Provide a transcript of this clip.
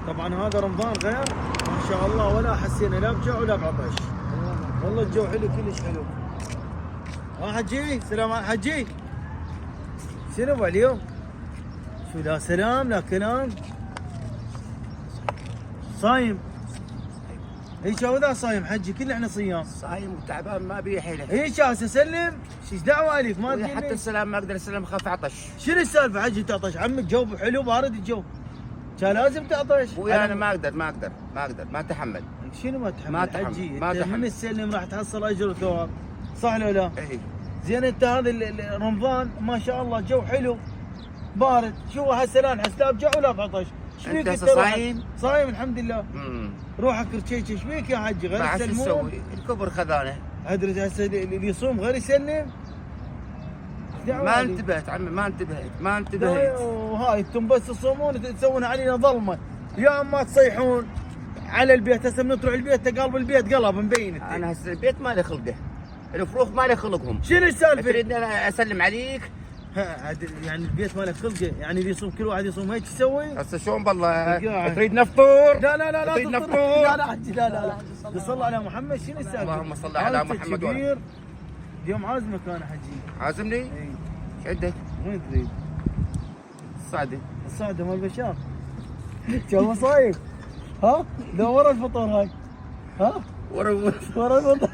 طبعا هذا رمضان غير ما شاء الله، ولا حسينا لا بجوع ولا بعطش. والله الجو حلو كلش حلو. ها حجي، سلام عليكم حجي. شنو اليوم؟ شو لا سلام لا كلام. صايم. اي شو ذا صايم حجي؟ كل احنا صيام. صايم وتعبان ما بي حيله. اي شاس اسلم؟ شيش دعوه عليك ما تجيني؟ حتى السلام ما اقدر اسلم، خاف عطش. شنو السالفه حجي تعطش؟ عمي الجو حلو بارد الجو. كان لازم تعطش. ابوي انا ما اقدر ما اتحمل. شنو ما تحمل؟ ما تحمل. حجي ما انت تحمل. من السلم راح تحصل اجر وثواب. صح ولا لا؟ اي زين انت هذا رمضان ما شاء الله جو حلو بارد، شو هسه لا نحس لا بجوع ولا بعطش. ايش فيك انت انت؟ صايم؟ صايم الحمد لله. روحك رشيش، ايش فيك يا حجي؟ غير ما شو يسلمون. نسوي؟ الكبر خذانه. ادري هسه اللي يصوم غير يسلم. ما انتبهت عمي، ما انتبهت. وهاي انتم بس تصومون تسوون علينا ظلمه، يا اما تصيحون على البيت. هسه من تروح البيت قلب البيت قلب مبين. انا هسه البيت ما لي خلقه، الفروخ ما لي خلقهم. شنو السالفه؟ تريدني انا اسلم عليك؟ يعني البيت مالك خلقه، يعني اللي يصوم كل واحد يصوم هيك يسوي؟ هسه شلون بالله؟ تريد نفطور؟ لا تريد تفطر. نفطور؟ لا حجي لا صلى على محمد. شنو السالفه؟ اللهم صل على محمد وعلى. كبير اليوم عازمك انا حجي. عازمني؟ اي. ايش عندك؟ وين تريد؟ الصعده. الصعده مال بشار. شو صايم؟ ها؟ لا ورا الفطور هاي. ها؟ ورا ورا الفطور.